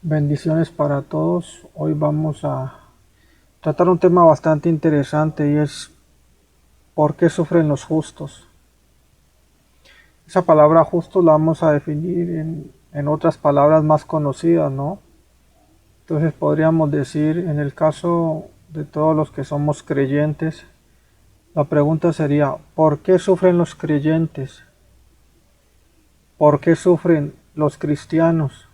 Bendiciones para todos. Hoy vamos a tratar un tema bastante interesante y es ¿por qué sufren los justos? Esa palabra justo la vamos a definir en otras palabras más conocidas, ¿no? Entonces podríamos decir, en el caso de todos los que somos creyentes, la pregunta sería ¿por qué sufren los creyentes? ¿Por qué sufren los cristianos?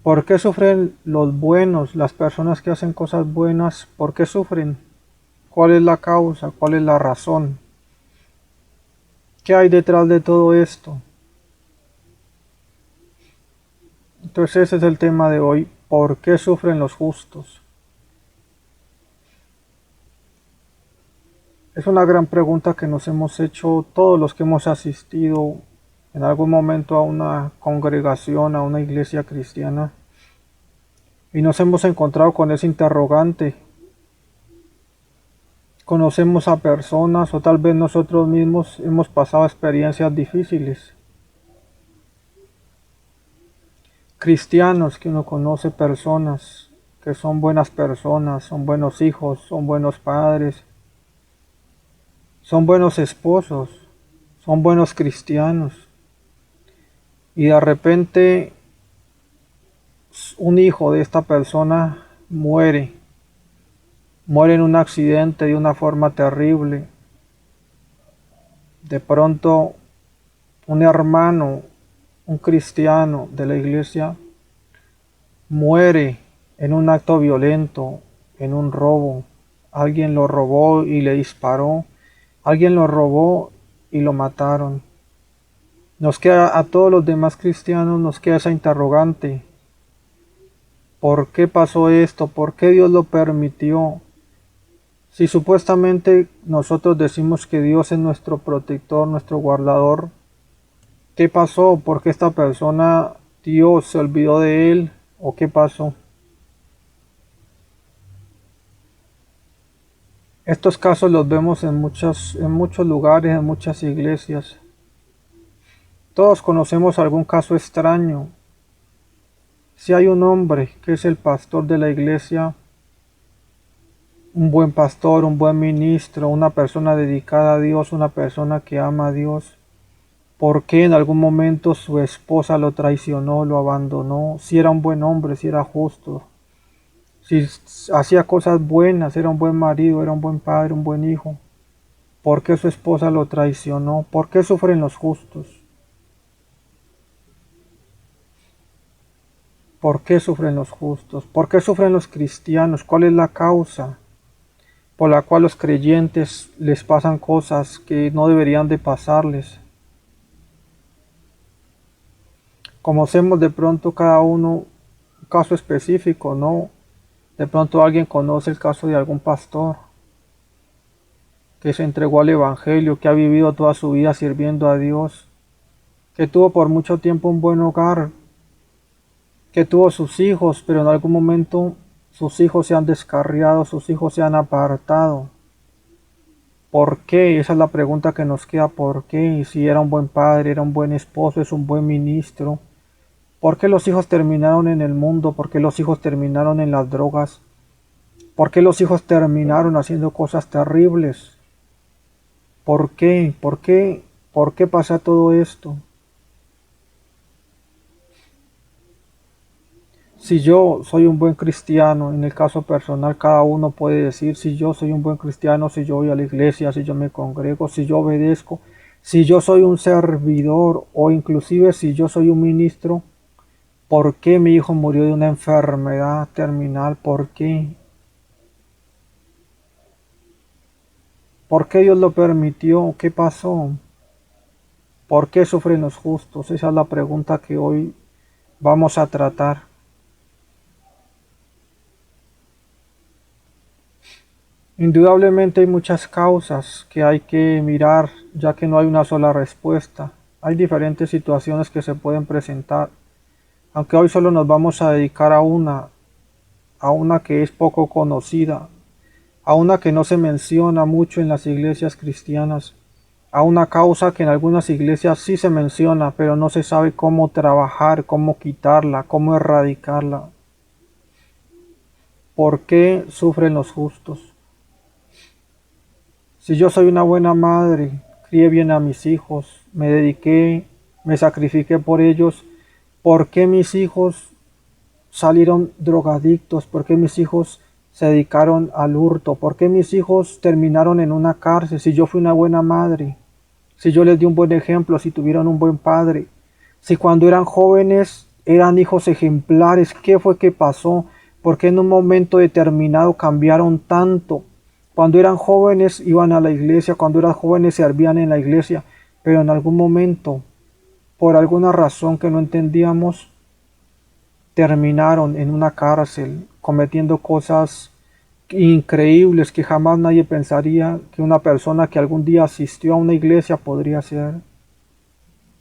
¿Por qué sufren los buenos, las personas que hacen cosas buenas? ¿Por qué sufren? ¿Cuál es la causa? ¿Cuál es la razón? ¿Qué hay detrás de todo esto? Entonces ese es el tema de hoy. ¿Por qué sufren los justos? Es una gran pregunta que nos hemos hecho todos los que hemos asistido en algún momento a una congregación, a una iglesia cristiana, y nos hemos encontrado con ese interrogante. Conocemos a personas o tal vez nosotros mismos hemos pasado experiencias difíciles. Cristianos que uno conoce, personas que son buenas personas, son buenos hijos, son buenos padres, son buenos esposos, son buenos cristianos. Y de repente un hijo de esta persona muere en un accidente de una forma terrible. De pronto un hermano, un cristiano de la iglesia, muere en un acto violento, en un robo. Alguien lo robó y le disparó. Alguien lo robó y lo mataron. Nos queda a todos los demás cristianos, nos queda esa interrogante. ¿Por qué pasó esto? ¿Por qué Dios lo permitió? Si supuestamente nosotros decimos que Dios es nuestro protector, nuestro guardador, ¿qué pasó? ¿Por qué esta persona, Dios se olvidó de él? ¿O qué pasó? Estos casos los vemos en muchos lugares, en muchas iglesias. Todos conocemos algún caso extraño. Si hay un hombre que es el pastor de la iglesia, un buen pastor, un buen ministro, una persona dedicada a Dios, una persona que ama a Dios, ¿por qué en algún momento su esposa lo traicionó, lo abandonó? Si era un buen hombre, si era justo, si hacía cosas buenas, era un buen marido, era un buen padre, un buen hijo. ¿Por qué su esposa lo traicionó? ¿Por qué sufren los justos? ¿Por qué sufren los justos? ¿Por qué sufren los cristianos? ¿Cuál es la causa por la cual los creyentes les pasan cosas que no deberían de pasarles? Conocemos de pronto cada uno un caso específico, ¿no? De pronto alguien conoce el caso de algún pastor que se entregó al Evangelio, que ha vivido toda su vida sirviendo a Dios, que tuvo por mucho tiempo un buen hogar, que tuvo sus hijos, pero en algún momento sus hijos se han descarriado, sus hijos se han apartado. ¿Por qué? Esa es la pregunta que nos queda. ¿Por qué? Y si era un buen padre, era un buen esposo, es un buen ministro. ¿Por qué los hijos terminaron en el mundo? ¿Por qué los hijos terminaron en las drogas? ¿Por qué los hijos terminaron haciendo cosas terribles? ¿Por qué? ¿Por qué? ¿Por qué pasa todo esto? Si yo soy un buen cristiano, en el caso personal, cada uno puede decir si yo soy un buen cristiano, si yo voy a la iglesia, si yo me congrego, si yo obedezco, si yo soy un servidor o inclusive si yo soy un ministro, ¿por qué mi hijo murió de una enfermedad terminal? ¿Por qué? ¿Por qué Dios lo permitió? ¿Qué pasó? ¿Por qué sufren los justos? Esa es la pregunta que hoy vamos a tratar. Indudablemente hay muchas causas que hay que mirar, ya que no hay una sola respuesta. Hay diferentes situaciones que se pueden presentar, aunque hoy solo nos vamos a dedicar a una que es poco conocida, a una que no se menciona mucho en las iglesias cristianas, a una causa que en algunas iglesias sí se menciona, pero no se sabe cómo trabajar, cómo quitarla, cómo erradicarla. ¿Por qué sufren los justos? Si yo soy una buena madre, crié bien a mis hijos, me dediqué, me sacrifiqué por ellos, ¿por qué mis hijos salieron drogadictos? ¿Por qué mis hijos se dedicaron al hurto? ¿Por qué mis hijos terminaron en una cárcel si yo fui una buena madre? Si yo les di un buen ejemplo, si tuvieron un buen padre, si cuando eran jóvenes eran hijos ejemplares, ¿qué fue que pasó? ¿Por qué en un momento determinado cambiaron tanto? Cuando eran jóvenes iban a la iglesia, cuando eran jóvenes servían en la iglesia, pero en algún momento, por alguna razón que no entendíamos, terminaron en una cárcel cometiendo cosas increíbles que jamás nadie pensaría que una persona que algún día asistió a una iglesia podría hacer.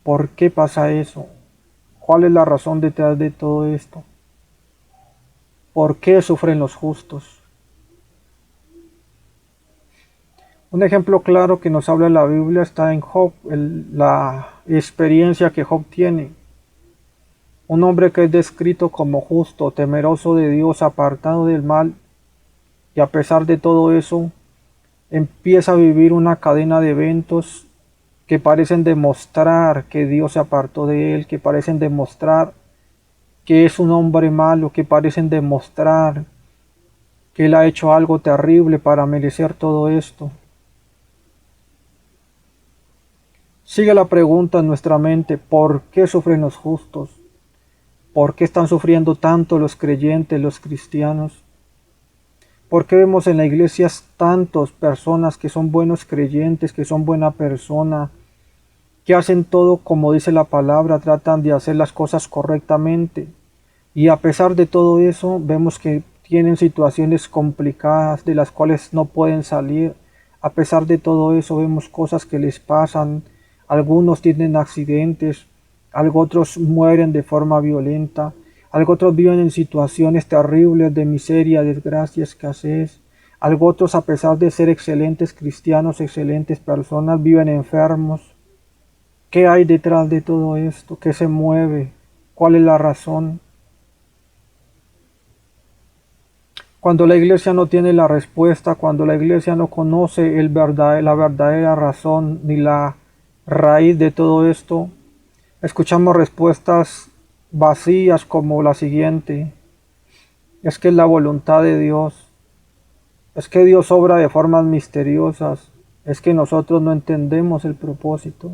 ¿Por qué pasa eso? ¿Cuál es la razón detrás de todo esto? ¿Por qué sufren los justos? Un ejemplo claro que nos habla la Biblia está en Job, la experiencia que Job tiene. Un hombre que es descrito como justo, temeroso de Dios, apartado del mal, y a pesar de todo eso, empieza a vivir una cadena de eventos que parecen demostrar que Dios se apartó de él, que parecen demostrar que es un hombre malo, que parecen demostrar que él ha hecho algo terrible para merecer todo esto. Sigue la pregunta en nuestra mente: ¿por qué sufren los justos? ¿Por qué están sufriendo tanto los creyentes, los cristianos? ¿Por qué vemos en la iglesia tantas personas que son buenos creyentes, que son buena persona, que hacen todo como dice la palabra, tratan de hacer las cosas correctamente? Y a pesar de todo eso, vemos que tienen situaciones complicadas de las cuales no pueden salir. A pesar de todo eso, vemos cosas que les pasan. Algunos tienen accidentes, algo otros mueren de forma violenta, algo otros viven en situaciones terribles de miseria, desgracia, escasez. Algo otros, a pesar de ser excelentes cristianos, excelentes personas, viven enfermos. ¿Qué hay detrás de todo esto? ¿Qué se mueve? ¿Cuál es la razón? Cuando la iglesia no tiene la respuesta, cuando la iglesia no conoce la verdadera razón ni la raíz de todo esto, escuchamos respuestas vacías como la siguiente: es que es la voluntad de Dios, es que Dios obra de formas misteriosas, es que nosotros no entendemos el propósito.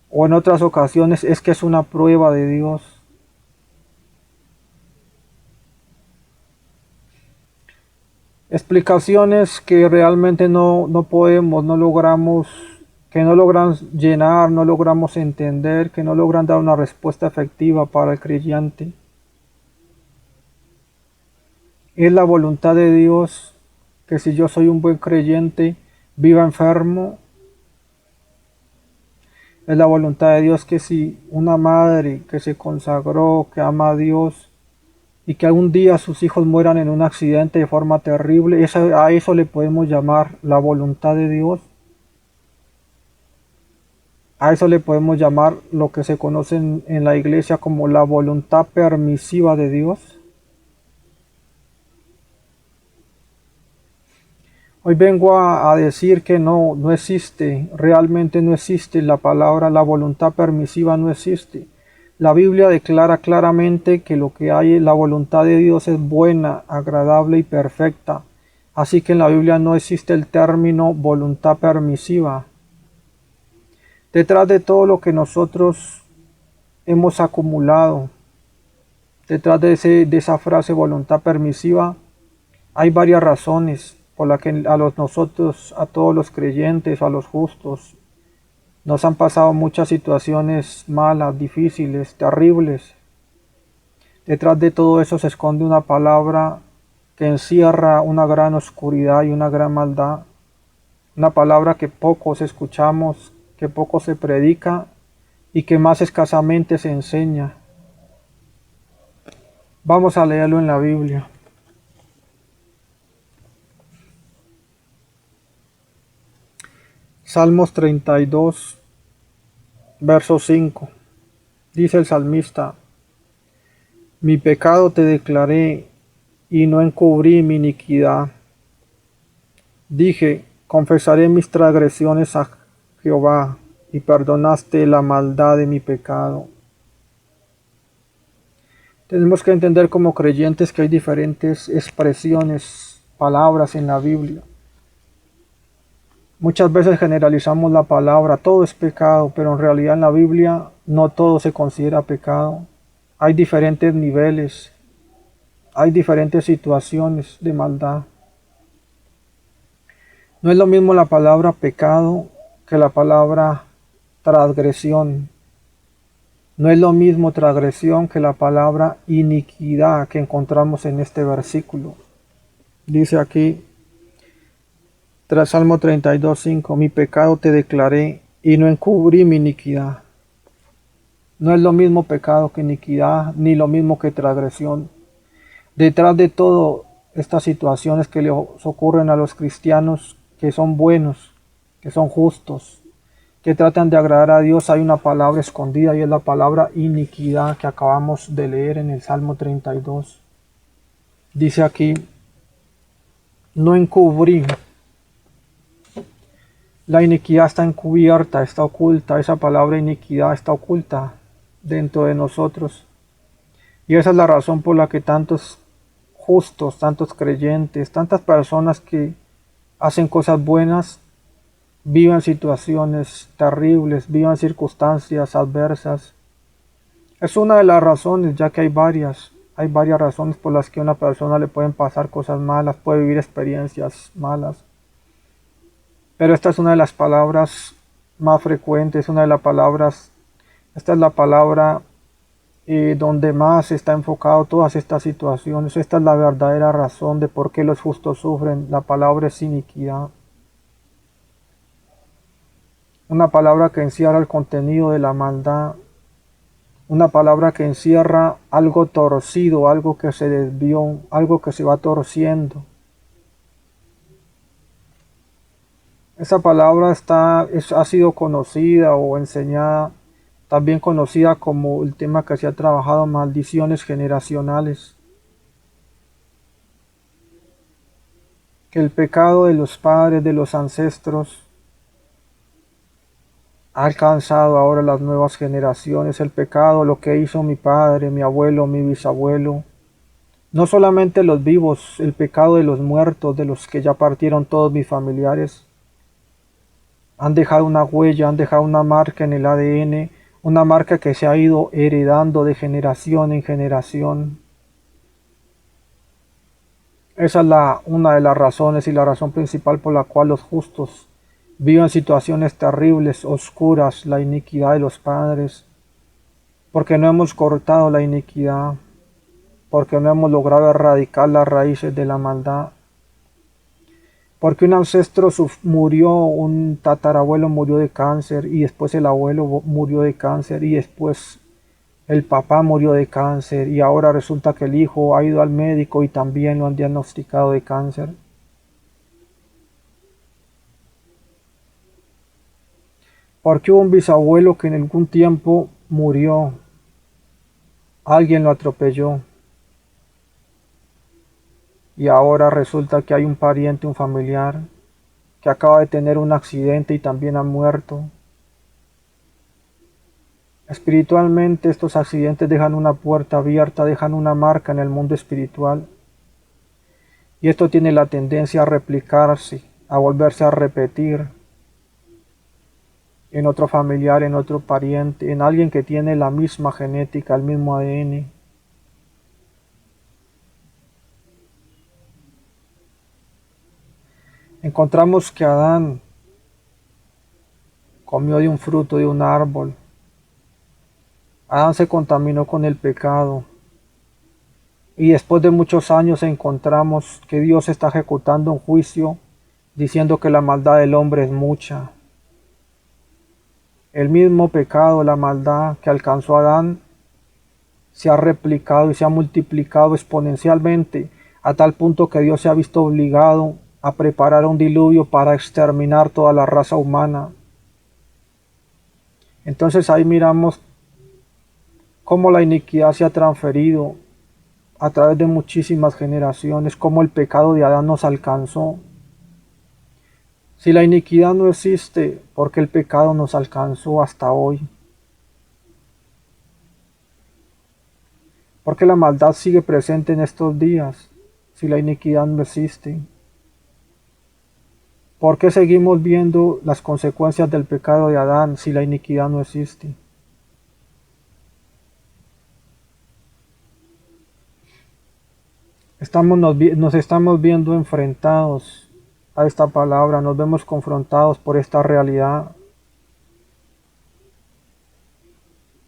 O en otras ocasiones es que es una prueba de Dios. Explicaciones que realmente no podemos, no logramos, que no logran llenar, no logramos entender, que no logran dar una respuesta efectiva para el creyente. Es la voluntad de Dios que si yo soy un buen creyente, viva enfermo. Es la voluntad de Dios que si una madre que se consagró, que ama a Dios, y que algún día sus hijos mueran en un accidente de forma terrible, a eso le podemos llamar la voluntad de Dios. A eso le podemos llamar lo que se conoce en la iglesia como la voluntad permisiva de Dios. Hoy vengo a decir que no existe, realmente no existe la palabra, la voluntad permisiva no existe. La Biblia declara claramente que lo que hay, la voluntad de Dios es buena, agradable y perfecta. Así que en la Biblia no existe el término voluntad permisiva. Detrás de todo lo que nosotros hemos acumulado, detrás de esa frase voluntad permisiva, hay varias razones por las que nosotros, a todos los creyentes, a los justos, nos han pasado muchas situaciones malas, difíciles, terribles. Detrás de todo eso se esconde una palabra que encierra una gran oscuridad y una gran maldad. Una palabra que pocos escuchamos, que poco se predica y que más escasamente se enseña. Vamos a leerlo en la Biblia. Salmos 32, verso 5. Dice el salmista: Mi pecado te declaré y no encubrí mi iniquidad. Dije: confesaré mis transgresiones a Jehová, y perdonaste la maldad de mi pecado. Tenemos que entender como creyentes que hay diferentes expresiones, palabras en la Biblia. Muchas veces generalizamos la palabra, todo es pecado, pero en realidad en la Biblia no todo se considera pecado. Hay diferentes niveles, hay diferentes situaciones de maldad. No es lo mismo la palabra pecado que la palabra transgresión. No es lo mismo transgresión que la palabra iniquidad que encontramos en este versículo. Dice aquí, tras Salmo 32:5, mi pecado te declaré y no encubrí mi iniquidad. No es lo mismo pecado que iniquidad, ni lo mismo que transgresión. Detrás de todo estas situaciones que les ocurren a los cristianos que son buenos, que son justos, que tratan de agradar a Dios, hay una palabra escondida y es la palabra iniquidad que acabamos de leer en el Salmo 32. Dice aquí, no encubrí. La iniquidad está encubierta, está oculta, esa palabra iniquidad está oculta dentro de nosotros. Y esa es la razón por la que tantos justos, tantos creyentes, tantas personas que hacen cosas buenas, viven situaciones terribles, viven circunstancias adversas. Es una de las razones, ya que hay varias razones por las que a una persona le pueden pasar cosas malas, puede vivir experiencias malas. Pero esta es una de las palabras más frecuentes, esta es la palabra donde más está enfocado todas estas situaciones. Esta es la verdadera razón de por qué los justos sufren. La palabra es iniquidad. Una palabra que encierra el contenido de la maldad. Una palabra que encierra algo torcido, algo que se desvió, algo que se va torciendo. Esa palabra ha sido conocida o enseñada, también conocida como el tema que se ha trabajado, maldiciones generacionales. Que el pecado de los padres, de los ancestros, ha alcanzado ahora las nuevas generaciones. El pecado, lo que hizo mi padre, mi abuelo, mi bisabuelo. No solamente los vivos, el pecado de los muertos, de los que ya partieron todos mis familiares. Han dejado una huella, han dejado una marca en el ADN, una marca que se ha ido heredando de generación en generación. Esa es una de las razones y la razón principal por la cual los justos viven situaciones terribles, oscuras, la iniquidad de los padres, porque no hemos cortado la iniquidad, porque no hemos logrado erradicar las raíces de la maldad. Porque un ancestro murió, un tatarabuelo murió de cáncer y después el abuelo murió de cáncer y después el papá murió de cáncer y ahora resulta que el hijo ha ido al médico y también lo han diagnosticado de cáncer. Porque hubo un bisabuelo que en algún tiempo murió, alguien lo atropelló. Y ahora resulta que hay un pariente, un familiar, que acaba de tener un accidente y también ha muerto. Espiritualmente estos accidentes dejan una puerta abierta, dejan una marca en el mundo espiritual. Y esto tiene la tendencia a replicarse, a volverse a repetir en otro familiar, en otro pariente, en alguien que tiene la misma genética, el mismo ADN. Encontramos que Adán comió de un fruto de un árbol. Adán se contaminó con el pecado. Y después de muchos años encontramos que Dios está ejecutando un juicio diciendo que la maldad del hombre es mucha. El mismo pecado, la maldad que alcanzó a Adán, se ha replicado y se ha multiplicado exponencialmente a tal punto que Dios se ha visto obligado a preparar un diluvio para exterminar toda la raza humana. Entonces ahí miramos cómo la iniquidad se ha transferido a través de muchísimas generaciones, cómo el pecado de Adán nos alcanzó. Si la iniquidad no existe, ¿por qué el pecado nos alcanzó hasta hoy? ¿Por qué la maldad sigue presente en estos días si la iniquidad no existe? ¿Por qué seguimos viendo las consecuencias del pecado de Adán si la iniquidad no existe? Nos estamos viendo enfrentados a esta palabra, nos vemos confrontados por esta realidad,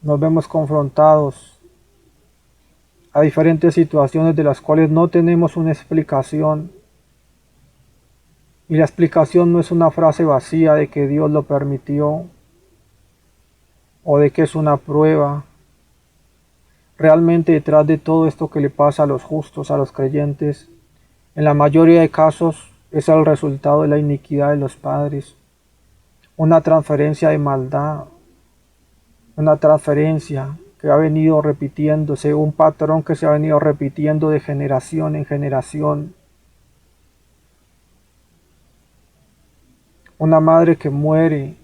nos vemos confrontados a diferentes situaciones de las cuales no tenemos una explicación. Y la explicación no es una frase vacía de que Dios lo permitió o de que es una prueba. Realmente detrás de todo esto que le pasa a los justos, a los creyentes, en la mayoría de casos es el resultado de la iniquidad de los padres. Una transferencia de maldad, una transferencia que ha venido repitiéndose, un patrón que se ha venido repitiendo de generación en generación. Una madre que muere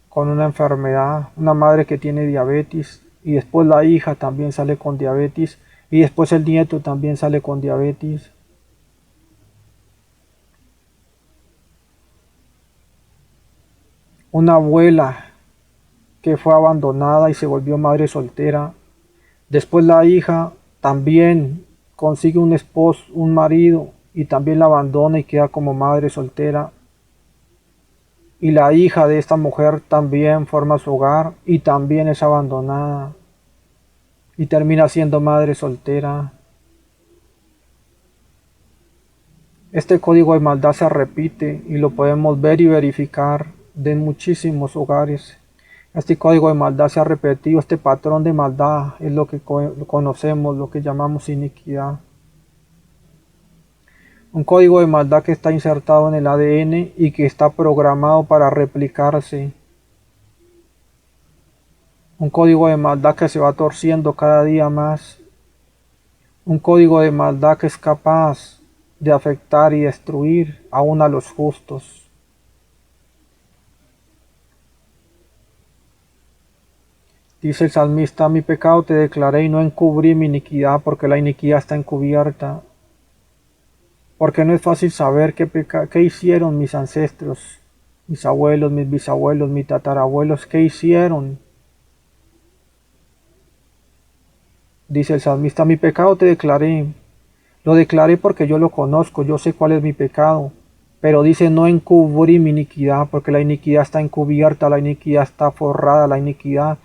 con una enfermedad, una madre que tiene diabetes y después la hija también sale con diabetes y después el nieto también sale con diabetes. Una abuela que fue abandonada y se volvió madre soltera. Después la hija también consigue un esposo, un marido y también la abandona y queda como madre soltera. Y la hija de esta mujer también forma su hogar y también es abandonada y termina siendo madre soltera. Este código de maldad se repite y lo podemos ver y verificar de muchísimos hogares. Este código de maldad se ha repetido, este patrón de maldad es lo que conocemos, lo que llamamos iniquidad. Un código de maldad que está insertado en el ADN y que está programado para replicarse. Un código de maldad que se va torciendo cada día más. Un código de maldad que es capaz de afectar y destruir aún a los justos. Dice el salmista, mi pecado te declaré y no encubrí mi iniquidad, porque la iniquidad está encubierta. Porque no es fácil saber qué hicieron mis ancestros, mis abuelos, mis bisabuelos, mis tatarabuelos, qué hicieron. Dice el salmista, mi pecado te declaré. Lo declaré porque yo lo conozco, yo sé cuál es mi pecado. Pero dice, no encubrí mi iniquidad, porque la iniquidad está encubierta, la iniquidad está forrada, la iniquidad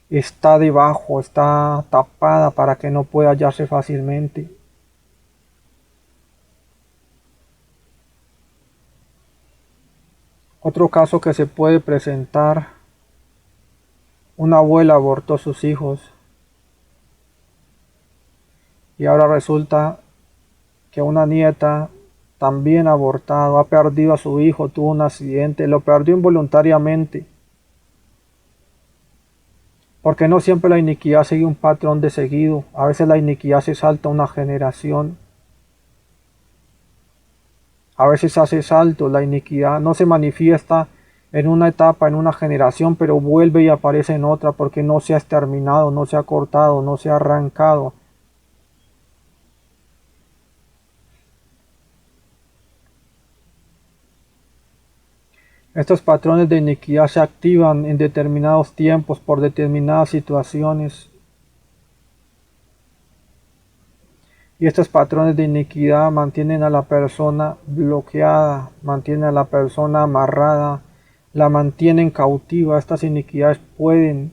está debajo, está tapada para que no pueda hallarse fácilmente. Otro caso que se puede presentar, una abuela abortó a sus hijos y ahora resulta que una nieta también abortado, ha perdido a su hijo, tuvo un accidente, lo perdió involuntariamente. Porque no siempre la iniquidad sigue un patrón de seguido, a veces la iniquidad se salta una generación. A veces hace salto, la iniquidad no se manifiesta en una etapa, en una generación, pero vuelve y aparece en otra porque no se ha exterminado, no se ha cortado, no se ha arrancado. Estos patrones de iniquidad se activan en determinados tiempos por determinadas situaciones. Y estos patrones de iniquidad mantienen a la persona bloqueada, mantienen a la persona amarrada, la mantienen cautiva. Estas iniquidades pueden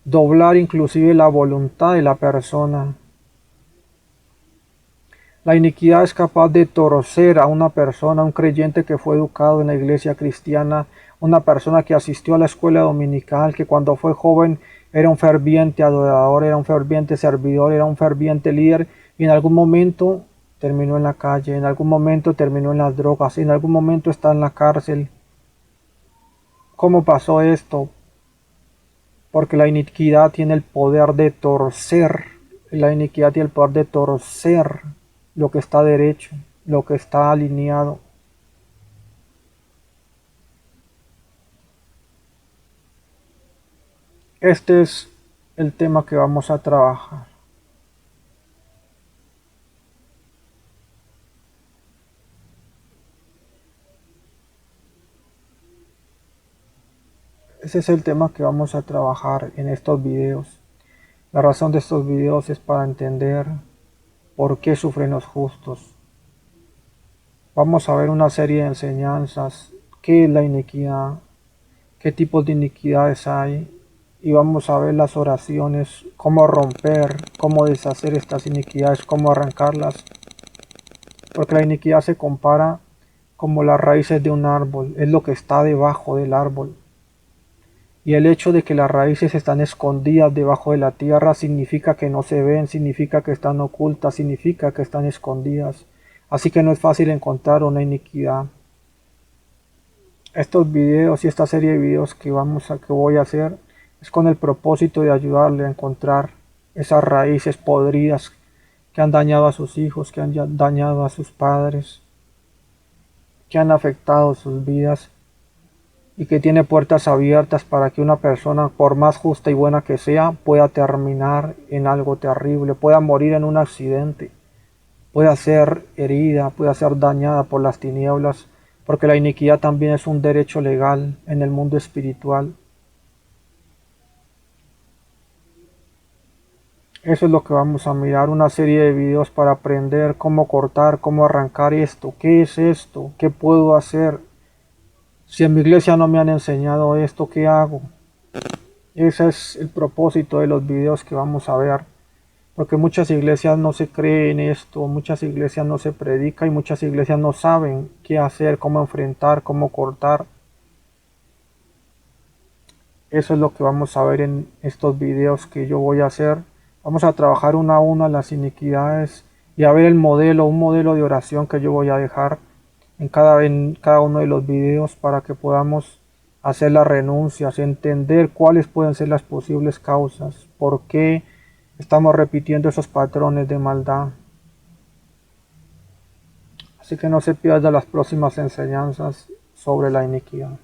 doblar inclusive la voluntad de la persona. La iniquidad es capaz de torcer a una persona, un creyente que fue educado en la iglesia cristiana, una persona que asistió a la escuela dominical, que cuando fue joven era un ferviente adorador, era un ferviente servidor, era un ferviente líder, y en algún momento terminó en la calle, en algún momento terminó en las drogas, en algún momento está en la cárcel. ¿Cómo pasó esto? Porque la iniquidad tiene el poder de torcer, la iniquidad tiene el poder de torcer lo que está derecho, lo que está alineado. Este es el tema que vamos a trabajar. Ese es el tema que vamos a trabajar en estos videos. La razón de estos videos es para entender por qué sufren los justos. Vamos a ver una serie de enseñanzas, qué es la iniquidad, qué tipos de iniquidades hay, y vamos a ver las oraciones, cómo romper, cómo deshacer estas iniquidades, cómo arrancarlas. Porque la iniquidad se compara como las raíces de un árbol, es lo que está debajo del árbol. Y el hecho de que las raíces están escondidas debajo de la tierra significa que no se ven, significa que están ocultas, significa que están escondidas. Así que no es fácil encontrar una iniquidad. Estos videos y esta serie de videos que voy a hacer es con el propósito de ayudarle a encontrar esas raíces podridas que han dañado a sus hijos, que han dañado a sus padres, que han afectado sus vidas y que tiene puertas abiertas para que una persona, por más justa y buena que sea, pueda terminar en algo terrible, pueda morir en un accidente, pueda ser herida, pueda ser dañada por las tinieblas, porque la iniquidad también es un derecho legal en el mundo espiritual. Eso es lo que vamos a mirar, una serie de videos para aprender cómo cortar, cómo arrancar esto, qué es esto, qué puedo hacer. Si en mi iglesia no me han enseñado esto, ¿qué hago? Ese es el propósito de los videos que vamos a ver. Porque muchas iglesias no se creen esto, muchas iglesias no se predica y muchas iglesias no saben qué hacer, cómo enfrentar, cómo cortar. Eso es lo que vamos a ver en estos videos que yo voy a hacer. Vamos a trabajar una a una las iniquidades y a ver el modelo, un modelo de oración que yo voy a dejar en cada uno de los videos para que podamos hacer las renuncias, entender cuáles pueden ser las posibles causas, por qué estamos repitiendo esos patrones de maldad. Así que no se pierdan las próximas enseñanzas sobre la iniquidad.